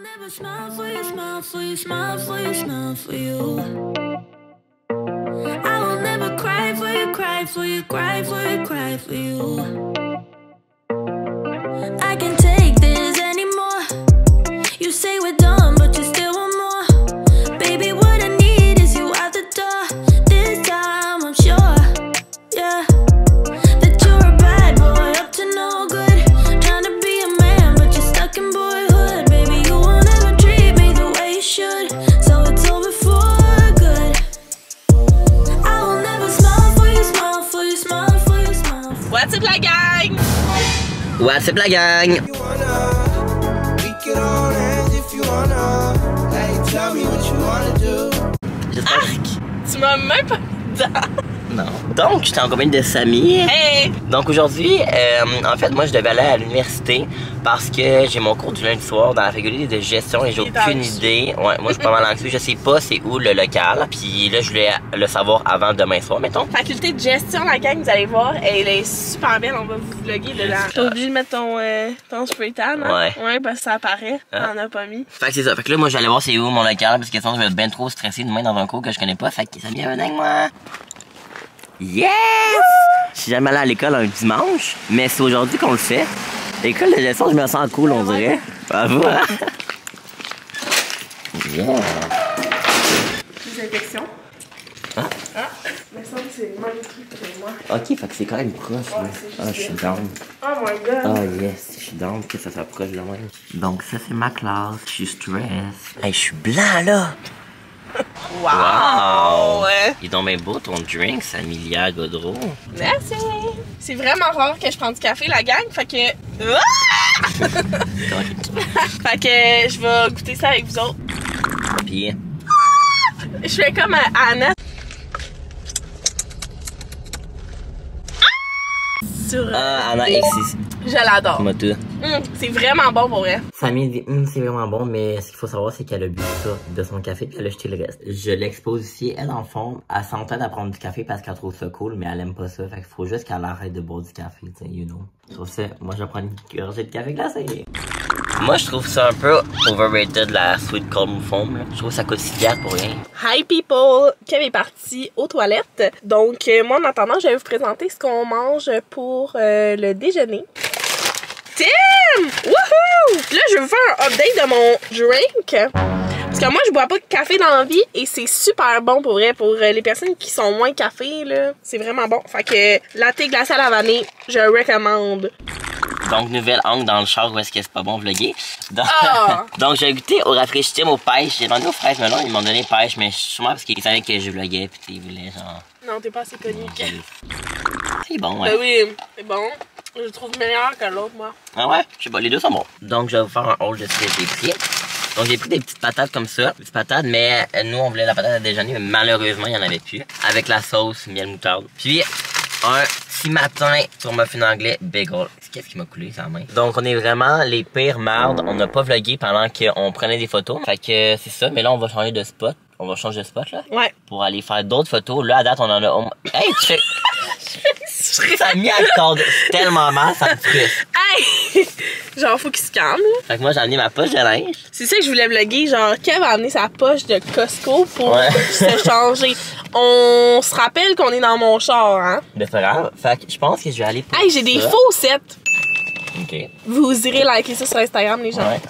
never smile for you, smile for you, smile for you, smile for you. I will never cry for you, cry for you, cry for you, cry for you. I can't take this anymore. You say we're done, but you still want more. Baby, what I need is you out the door. This time I'm sure, yeah, that you're a bad boy, up to no good. Trying to be a man, but you're stuck in boyhood. Baby, you won't ever treat me the way you should, so it's over for good. I will never smile for you, smile for you, smile for you, smile for you. What's up la gang? What's up la gang? Arc! Tu m'as même pas mis dedans. Non. Donc, j'étais en compagnie de Samy. Hey! Donc aujourd'hui, en fait, moi je devais aller à l'université parce que j'ai mon cours du lundi soir dans la faculté de gestion et j'ai aucune idée. Ouais, moi je suis pas mal anxieux, je sais pas c'est où le local. Puis là, je voulais le savoir avant demain soir, mettons. Faculté de gestion, la gang, vous allez voir, elle est super belle, on va vous vlogger dedans. T'es obligé de mettre ton spray tan, hein? Ouais. Ouais, parce que ça apparaît, on a pas mis. Fait que c'est ça. Fait que là, moi j'allais voir c'est où mon local parce que sinon je vais être bien trop stressé demain dans un cours que je connais pas. Fait que ça vient avec moi. Yes! Je suis jamais allé à l'école un dimanche, mais c'est aujourd'hui qu'on le fait. L'école de gestion, je me sens cool, on dirait. Bravo, hein? Yeah! Des infections. Hein? Ah! Mais ça, c'est le même truc que moi. Ok, fait que c'est quand même proche, là. Ah, je suis down. Oh my god! Ah, yes, je suis down que ça s'approche de même. Donc, ça, c'est ma classe. Je suis stress. Hey, je suis blanc, là! Wow! Ouais. Il est donc bien beau ton drink, Samilia Godreau. Merci! C'est vraiment rare que je prends du café, la gang, fait que... Ah! Fait que je vais goûter ça avec vous autres. Puis, Je fais comme Anna. Sur... Anna X6. Je l'adore. Moi, tout. C'est vraiment bon pour vrai. Samy dit, c'est vraiment bon, mais ce qu'il faut savoir, c'est qu'elle a bu ça de son café puis elle a jeté le reste. Je l'expose ici, elle, en fond, elle s'entête à prendre du café parce qu'elle trouve ça cool, mais elle aime pas ça. Fait qu'il faut juste qu'elle arrête de boire du café, tu sais, you know. Sur ce, moi, je vais prendre une gorgée de café glacé. Moi, je trouve ça un peu overrated, la Sweet Cold Foam, là. Je trouve ça coûte 6 $ pour rien. Hi people! Kev est parti aux toilettes. Donc, moi, en attendant, je vais vous présenter ce qu'on mange pour le déjeuner. Tim! Wouhou! Là, je vais vous faire un update de mon drink. Parce que moi, je bois pas de café dans la vie et c'est super bon pour vrai. Pour les personnes qui sont moins café, là, c'est vraiment bon. Fait que latte glacé à la vanille, je recommande. Donc, nouvelle angle dans le char où est-ce que c'est pas bon vlogger. Donc, Ah! donc j'ai goûté au rafraîchissement aux pêches. J'ai demandé aux fraises melon, ils m'ont donné pêche, mais sûrement parce qu'ils savaient que je vloguais pis ils voulaient genre... Non, t'es pas assez connu. C'est bon, ouais. Ben oui, c'est bon. Je le trouve meilleur que l'autre, moi. Ah ouais? Je sais pas, les deux sont bons. Donc, je vais vous faire un haul de ce que j'ai pris. Donc, j'ai pris des petites patates comme ça. Des petites patates, mais nous, on voulait la patate à déjeuner, mais malheureusement, il n'y en avait plus. Avec la sauce miel moutarde. Puis, un petit matin sur muffin anglais bagel. Qu'est-ce qui m'a coulé sa main? Donc, on est vraiment les pires mardes. On n'a pas vlogué pendant qu'on prenait des photos. Fait que c'est ça, mais là, on va changer de spot. On va changer de spot, là. Ouais. Pour aller faire d'autres photos. Là, à date, on en a... Hey, tu fais... Ça a mis à corde tellement mal, ça me frustre. Hey! Genre, faut qu'il se calme, là. Fait que moi, j'ai amené ma poche de linge. C'est ça que je voulais vlogger. Genre, Kev a amené sa poche de Costco pour se changer. On se rappelle qu'on est dans mon char, hein? Mais c'est pas grave. Fait que je pense que je vais aller pour Hey, j'ai des faussettes. Ok. Vous irez liker ça sur Instagram, les gens. Ouais.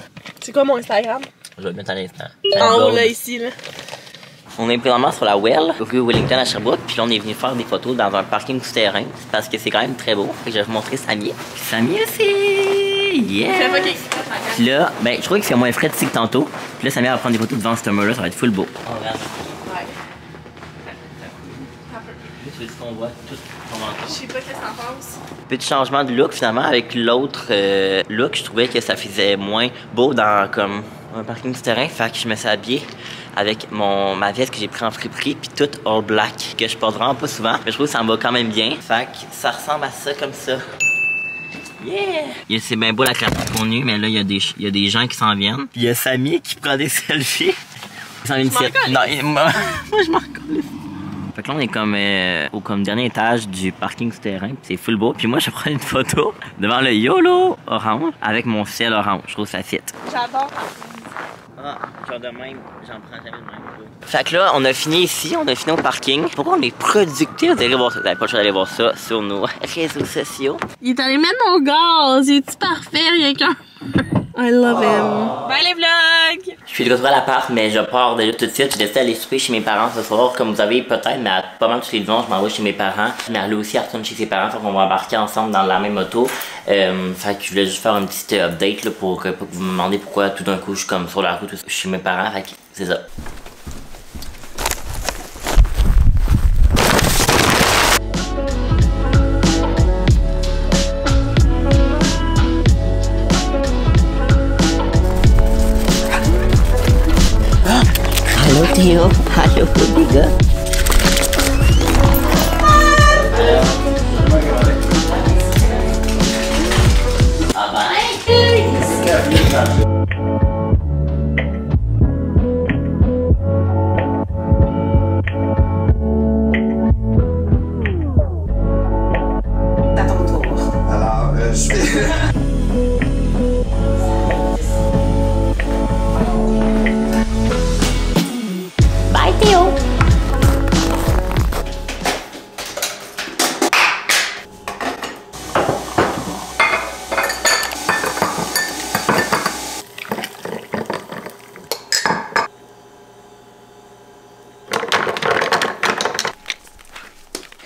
C'est quoi mon Instagram? Je vais le mettre à l'instant. En haut, là, ici, là. On est présentement sur la Well, rue Wellington à Sherbrooke. Puis là, on est venu faire des photos dans un parking souterrain. Parce que c'est quand même très beau. Fait que je vais vous montrer Samy. Puis Samy aussi! Yeah! Puis là, ben, je crois que c'est moins frais ici que tantôt. Puis là, Samy va prendre des photos devant ce mur-là. Ça va être full beau. Oh, regarde. Ouais. Juste qu'on voit tout ce qu'on va Je sais pas qu'est-ce que t'en penses. Petit changement de look finalement avec l'autre look, je trouvais que ça faisait moins beau dans comme un parking souterrain, fait que je me suis habillée avec ma veste que j'ai pris en friperie puis toute all black que je porte vraiment pas souvent, mais je trouve que ça me va quand même bien, fait que ça ressemble à ça comme ça. Yeah! C'est bien beau la clarté qu'on est, mais là il y a des gens qui s'en viennent. Puis il y a Samy qui prend des selfies. Il s'en vient ici. Non, moi je m'en reconnais. Fait que là, on est comme au dernier étage du parking souterrain. C'est full beau. Puis moi, je prends une photo devant le YOLO orange avec mon ciel orange. Je trouve ça fit. J'adore ta chemise. Ah, genre de même, j'en prends jamais de même. Fait que là, on a fini ici, on a fini au parking. Pourquoi on est productif d'aller voir ça? Vous n'avez pas le choix d'aller voir ça sur nos réseaux sociaux. Il est allé mettre mon gaz, il est parfait, rien qu'un. I love him. Bye les vlogs! Je suis de retour à l'appart, mais je pars déjà tout de suite. J'ai décidé d'aller souper chez mes parents ce soir. Comme vous avez peut-être, mais à pas mal tous les dimanches, je m'en vais chez mes parents. Mais aussi, elle retourne chez ses parents, donc on va embarquer ensemble dans la même auto. Fait que je voulais juste faire une petite update là, pour que vous me demandez pourquoi tout d'un coup je suis comme sur la route chez mes parents. Fait que c'est ça. Allô Théo, allô les gars. Ah bah. À ton tour. Alors, je vais... Bye Théo.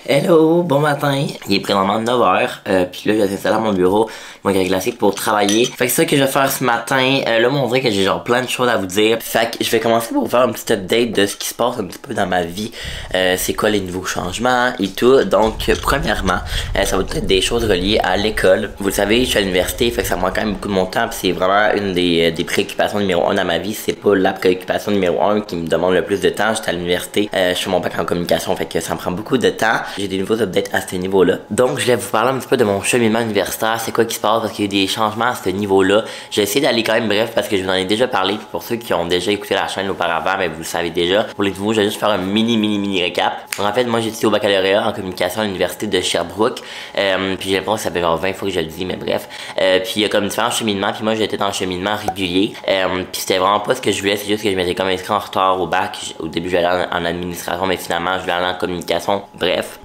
Hello, bon matin. Il est présentement 9h, puis là, je vais installer à mon bureau, mon grès glacé pour travailler. Fait que c'est ça que je vais faire ce matin. Là, on dirait que j'ai genre plein de choses à vous dire. Fait que je vais commencer pour vous faire un petit update de ce qui se passe un petit peu dans ma vie. C'est quoi les nouveaux changements et tout. Donc, premièrement, ça va être des choses reliées à l'école. Vous le savez, je suis à l'université, fait que ça me manque quand même beaucoup de mon temps, puis c'est vraiment une des préoccupations numéro 1 dans ma vie. C'est pas la préoccupation numéro 1 qui me demande le plus de temps. J'étais à l'université, je fais mon bac en communication, fait que ça me prend beaucoup de temps. J'ai des nouveaux updates à ce niveau-là. Donc, je vais vous parler un petit peu de mon cheminement universitaire, c'est quoi qui se passe, parce qu'il y a eu des changements à ce niveau-là. J'ai essayé d'aller quand même bref, parce que je vous en ai déjà parlé, puis pour ceux qui ont déjà écouté la chaîne auparavant, mais vous le savez déjà. Pour les nouveaux, je vais juste faire un mini récap. En fait, moi, j'ai étudié au baccalauréat en communication à l'université de Sherbrooke, puis j'ai l'impression que ça fait genre 20 fois que je le dis, mais bref. Puis il y a comme différents cheminements, puis moi, j'étais dans le cheminement régulier, puis c'était vraiment pas ce que je voulais, c'est juste que je m'étais comme inscrit en retard au bac. Au début, je voulais aller en administration, mais finalement, je voulais aller en communication, bref.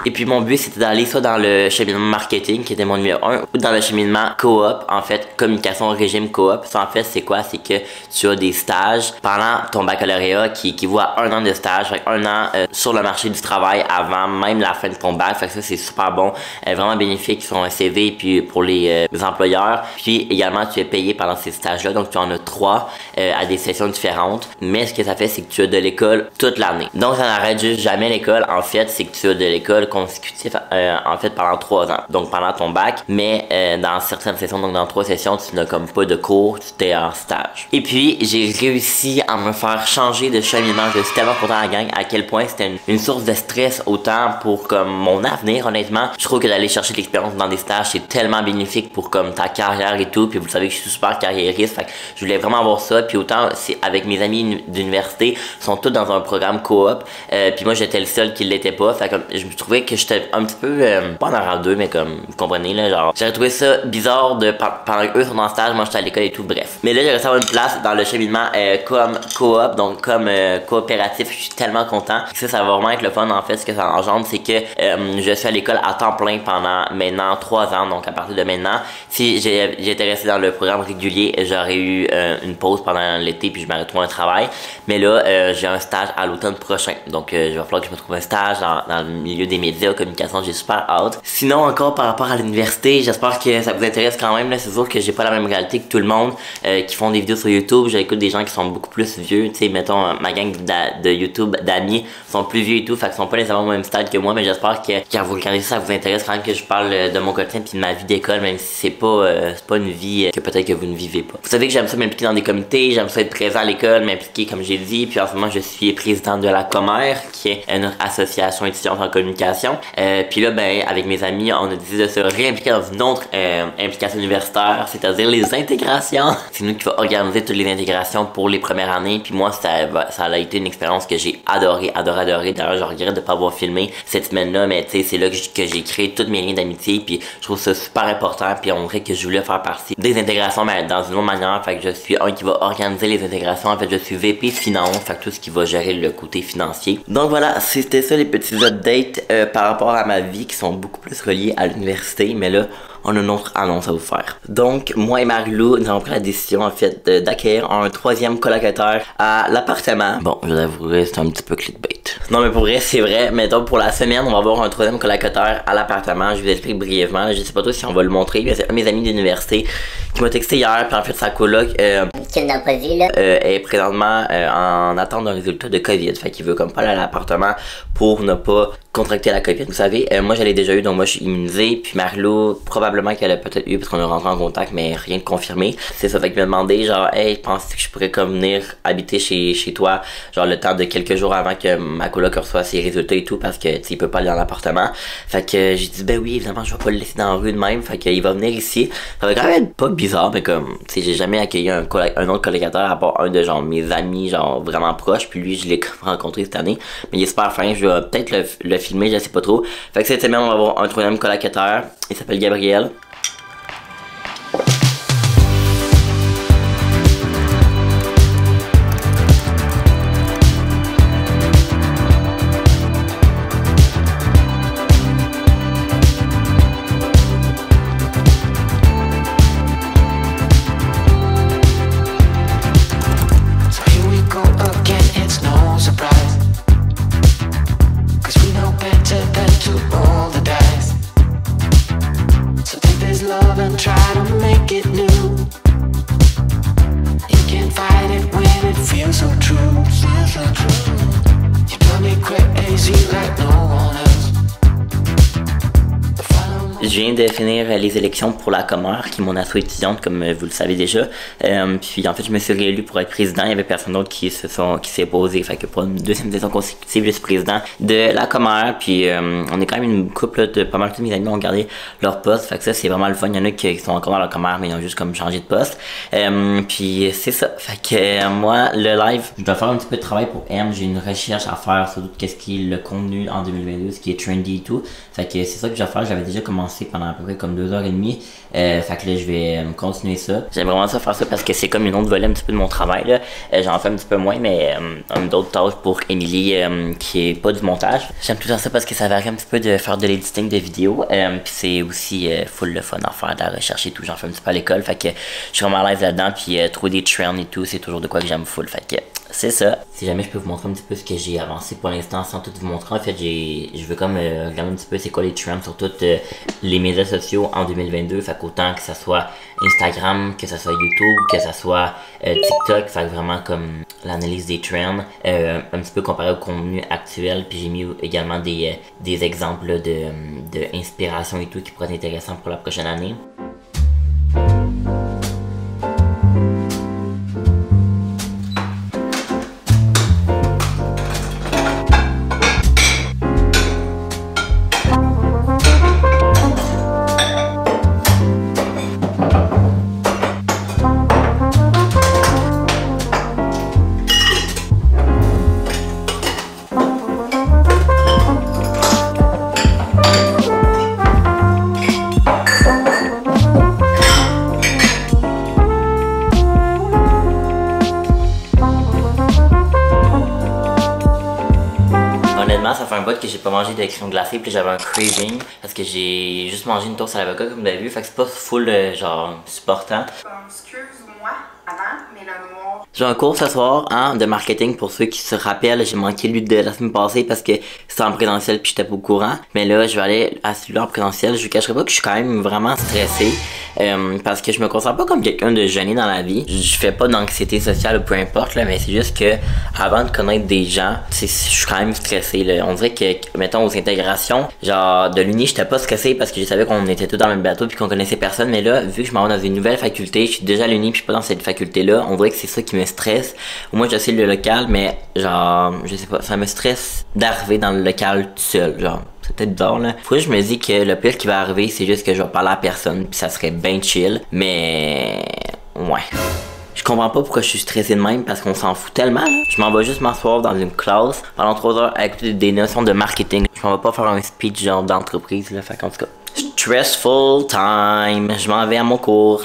Et puis mon but c'était d'aller soit dans le cheminement marketing qui était mon numéro 1 ou dans le cheminement coop, en fait communication régime coop. Ça en fait c'est quoi? C'est que tu as des stages pendant ton baccalauréat qui équivaut à 1 an de stage, fait 1 an sur le marché du travail avant même la fin de ton bac. Fait que ça c'est super bon, vraiment bénéfique sur un CV puis pour les employeurs. Puis également tu es payé pendant ces stages là, donc tu en as 3 à des sessions différentes. Mais ce que ça fait c'est que tu as de l'école toute l'année. Donc ça n'arrête juste jamais l'école. En fait c'est que tu as de l'école consécutif en fait pendant 3 ans, donc pendant ton bac, mais dans certaines sessions, donc dans 3 sessions, tu n'as comme pas de cours, tu t'es en stage. Et puis j'ai réussi à me faire changer de cheminement. Je suis tellement content à la gang à quel point c'était une source de stress autant pour comme mon avenir. Honnêtement, je trouve que d'aller chercher de l'expérience dans des stages c'est tellement bénéfique pour comme ta carrière et tout. Puis vous savez que je suis super carriériste, fait que je voulais vraiment avoir ça. Puis autant c'est avec mes amis d'université, sont tous dans un programme coop, puis moi j'étais le seul qui l'était pas. Fait que je me trouvais que j'étais un petit peu pas en rang 2, mais comme vous comprenez là, genre j'avais trouvé ça bizarre de pendant qu'eux sont en stage, moi j'étais à l'école et tout, bref. Mais là j'ai réussi à avoir une place dans le cheminement comme coop, donc comme coopératif. Je suis tellement content. Ça va vraiment être le fun. En fait, ce que ça engendre, c'est que je suis à l'école à temps plein pendant maintenant 3 ans, donc à partir de maintenant. Si j'étais resté dans le programme régulier, j'aurais eu une pause pendant l'été puis je m'aurais trouvé un travail. Mais là j'ai un stage à l'automne prochain, donc il va falloir que je me trouve un stage dans le milieu des médias, communication, j'ai super hâte. Sinon encore par rapport à l'université, j'espère que ça vous intéresse quand même. C'est sûr que j'ai pas la même réalité que tout le monde qui font des vidéos sur YouTube. J'écoute des gens qui sont beaucoup plus vieux, tu sais, mettons ma gang de YouTube d'amis sont plus vieux et tout, fait qu'ils sont pas nécessairement au même stade que moi, mais j'espère que quand vous regardez ça vous intéresse quand même que je parle de mon quotidien puis de ma vie d'école, même si c'est pas une vie que peut-être que vous ne vivez pas. Vous savez que j'aime ça m'impliquer dans des comités, j'aime ça être présent à l'école, m'impliquer comme j'ai dit, puis en ce moment je suis président de la Commère, qui est une association étudiante en communication. l'intégration. Puis là, ben, avec mes amis, on a décidé de se réimpliquer dans une autre implication universitaire, c'est-à-dire les intégrations. C'est nous qui va organiser toutes les intégrations pour les premières années. Puis moi, ça a été une expérience que j'ai adoré. D'ailleurs, je regrette de pas avoir filmé cette semaine-là, mais tu sais, c'est là que j'ai créé tous mes liens d'amitié. Puis je trouve ça super important. Puis on dirait que je voulais faire partie des intégrations, mais dans une autre manière. Fait que je suis un qui va organiser les intégrations. En fait, je suis VP Finance, fait que tout ce qui va gérer le côté financier. Donc voilà, c'était ça les petits updates par rapport à ma vie qui sont beaucoup plus reliés à l'université. Mais là, on a une autre annonce à vous faire. Donc, moi et Marie-Lou, nous avons pris la décision, en fait, d'acquérir un 3e colocataire à l'appartement. Bon, je vous avouerai, c'est un petit peu clickbait. Non, mais pour vrai, c'est vrai. Mettons, pour la semaine, on va avoir un 3e colocataire à l'appartement. Je vous explique brièvement. Je sais pas trop si on va le montrer. C'est un de mes amis d'université qui m'a texté hier, puis en fait, sa coloc, qu'elle n'a pas dit, là. est présentement en attente d'un résultat de COVID. Fait qu'il veut comme pas aller à l'appartement pour ne pas contracter la COVID. Vous savez, moi, je l'ai déjà eu, donc moi, je suis immunisé. Puis Marie-Lou, probablement qu'elle a peut-être eu parce qu'on a rentré en contact, mais rien de confirmé. C'est ça, fait qu'il m'a demandé, genre, hey, penses-tu que je pourrais comme venir habiter chez toi, genre le temps de quelques jours avant que ma coloc reçoive ses résultats et tout, parce que, tu sais, il peut pas aller dans l'appartement. Fait que j'ai dit, ben oui, évidemment, je vais pas le laisser dans la rue de même. Fait qu'il va venir ici. Ça va quand même être pas bizarre, mais comme, tu sais, j'ai jamais accueilli un autre colocataire à part un de, genre, mes amis, genre, vraiment proches. Puis lui, je l'ai rencontré cette année. Mais il est super fin. Je vais peut-être le filmer, je sais pas trop. Fait que cette semaine, on va avoir un 3e colocataire. Il s'appelle Gabriel. Je viens de finir les élections pour la Comore, qui est mon asso étudiante, comme vous le savez déjà. Puis en fait, je me suis réélu pour être président. Il y avait personne d'autre qui s'est opposé. Fait que pour une 2e saison consécutive, je suis président de la Comore. Puis on est quand même une couple là, de pas mal de mes amis ont gardé leur poste. Fait que ça, c'est vraiment le fun. Il y en a qui sont encore dans la Comore, mais ils ont juste comme changé de poste. Puis c'est ça. Fait que moi, le live, je dois faire un petit peu de travail pour M. J'ai une recherche à faire sur tout ce qui est le contenu en 2022, ce qui est trendy et tout. Fait que c'est ça que je vais faire. J'avais déjà commencé pendant à peu près comme 2h30. Fait que là, je vais continuer ça. J'aime vraiment ça faire ça parce que c'est comme une autre volet un petit peu de mon travail. J'en fais un petit peu moins, mais d'autres tâches pour Émilie qui est pas du montage. J'aime tout ça parce que ça varie un petit peu de faire de l'editing de vidéos. Puis c'est aussi full le fun à faire, de la recherche et tout. J'en fais un petit peu à l'école. Fait que je suis vraiment à l'aise là-dedans. Puis trouver des trends et tout, c'est toujours de quoi que j'aime full. Fait que c'est ça. Si jamais je peux vous montrer un petit peu ce que j'ai avancé pour l'instant sans tout vous montrer, en fait, je veux comme regarder un petit peu c'est quoi les trends sur toutes les médias sociaux en 2022. Fait qu'autant que ça soit Instagram, que ça soit YouTube, que ça soit TikTok, fait que vraiment comme l'analyse des trends, un petit peu comparé au contenu actuel. Puis j'ai mis également des exemples là, de inspiration et tout qui pourraient être intéressants pour la prochaine année. Ça fait un bout que j'ai pas mangé de crème glacée, puis j'avais un craving parce que j'ai juste mangé une toast à l'avocat comme vous l'avez vu, fait que c'est pas full genre supportant. Excuse-moi, avant, mais le noir. J'ai un cours ce soir de marketing pour ceux qui se rappellent. J'ai manqué lui de la semaine passée parce que c'était en présentiel puis j'étais pas au courant. Mais là, je vais aller à celui-là en présentiel. Je vous cacherai pas que je suis quand même vraiment stressé parce que je me considère pas comme quelqu'un de gêné dans la vie. Je fais pas d'anxiété sociale ou peu importe là, mais c'est juste que avant de connaître des gens, je suis quand même stressé là. On dirait que mettons aux intégrations, genre de l'uni, j'étais pas stressé parce que je savais qu'on était tous dans le même bateau puis qu'on connaissait personne. Mais là, vu que je m'en vais dans une nouvelle faculté, je suis déjà à l'uni puis je suis pas dans cette faculté là, on dirait que c'est ça qui me stresse. Moi, j'essaie le local, mais genre, je sais pas, ça me stresse d'arriver dans le local tout seul, genre. C'est peut-être bizarre, là. Pourquoi je me dis que le pire qui va arriver, c'est juste que je vais parler à personne, puis ça serait bien chill. Mais... ouais. Je comprends pas pourquoi je suis stressé de même, parce qu'on s'en fout tellement, là. Je m'en vais juste m'asseoir dans une classe pendant 3 heures à écouter des notions de marketing. Je m'en vais pas faire un speech genre d'entreprise, là. Fait qu'en tout cas... Stressful time. Je m'en vais à mon cours.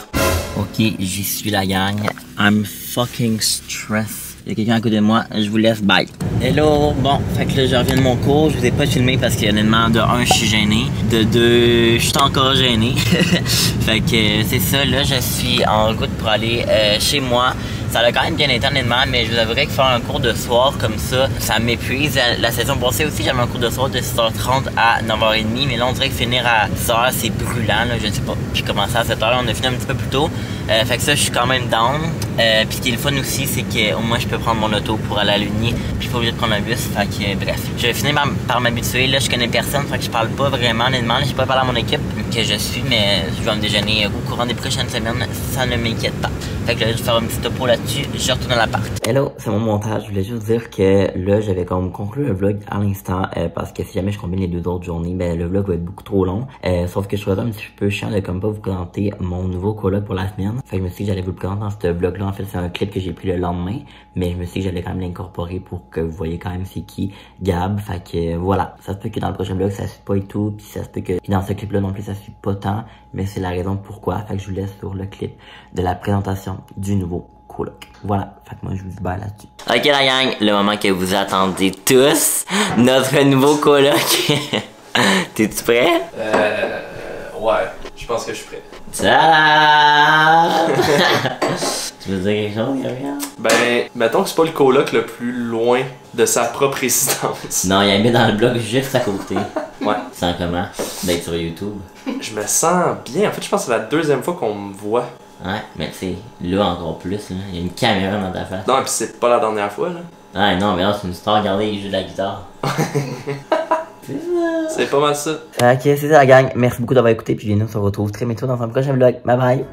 Ok, j'y suis la gang. I'm fucking stressed. Il y a quelqu'un à côté de moi, je vous laisse, bye. Hello, bon, fait que là je reviens de mon cours, je vous ai pas filmé parce que honnêtement, de 1, je suis gêné, de 2, je suis encore gêné. Fait que c'est ça, là je suis en route pour aller chez moi. Ça a quand même bien été honnêtement, mais je vous avouerais que faire un cours de soir comme ça m'épuise. La session passée aussi, j'avais un cours de soir de 6h30 à 9h30, mais là on dirait que finir à 10h c'est brûlant, là, je sais pas. Puis commencer à 7h, on a fini un petit peu plus tôt. Fait que ça, je suis quand même down. Puis ce qui est le fun aussi, c'est qu'au moins je peux prendre mon auto pour aller à l'Uni, puis pas obligé de prendre un bus. Fait que bref, je vais finir par m'habituer. Là, je connais personne, fait que je parle pas vraiment honnêtement. J'ai pas parlé à mon équipe que je suis, mais je vais me déjeuner au courant des prochaines semaines. Ça ne m'inquiète pas. Fait que là, je vais faire un petit topo là-dessus. Je retourne à l'appart. Hello, c'est mon montage. Je voulais juste dire que là, j'avais comme conclu un vlog à l'instant parce que si jamais je combine les 2 autres journées, ben le vlog va être beaucoup trop long. Sauf que je trouvais ça un petit peu chiant de comme pas vous présenter mon nouveau coloc pour la semaine. Fait que je me suis dit que j'allais vous le présenter dans ce vlog-là. En fait, c'est un clip que j'ai pris le lendemain, mais je me suis dit que j'allais quand même l'incorporer pour que vous voyez quand même c'est qui Gab. Fait que voilà, ça se peut que dans le prochain vlog ça suit pas et tout, puis ça se peut que dans ce clip-là non plus ça suit pas tant, mais c'est la raison pourquoi. Fait que je vous laisse sur le clip de la présentation du nouveau coloc. Voilà, fait que moi je vous dis bye là-dessus. Ok la gang, le moment que vous attendez tous, notre nouveau coloc. T'es-tu prêt? Ouais, je pense que je suis prêt. Tadam! Tu veux dire quelque chose, Gabriel? Ben, mettons que c'est pas le coloc le plus loin de sa propre résidence. Non, il a mis dans le blog juste à côté. Ouais. Tu sens comment? D'être sur YouTube. Je me sens bien. En fait, je pense que c'est la 2e fois qu'on me voit. Ouais, mais tu sais, là encore plus, là. Il y a une caméra dans ta face. Non, et puis c'est pas la dernière fois, là. Ouais, non, mais non, c'est une star. Regardez, il joue de la guitare. C'est pas mal ça. Ok, c'est ça la gang. Merci beaucoup d'avoir écouté. Puis nous on se retrouve très bientôt dans un prochain vlog. Bye bye.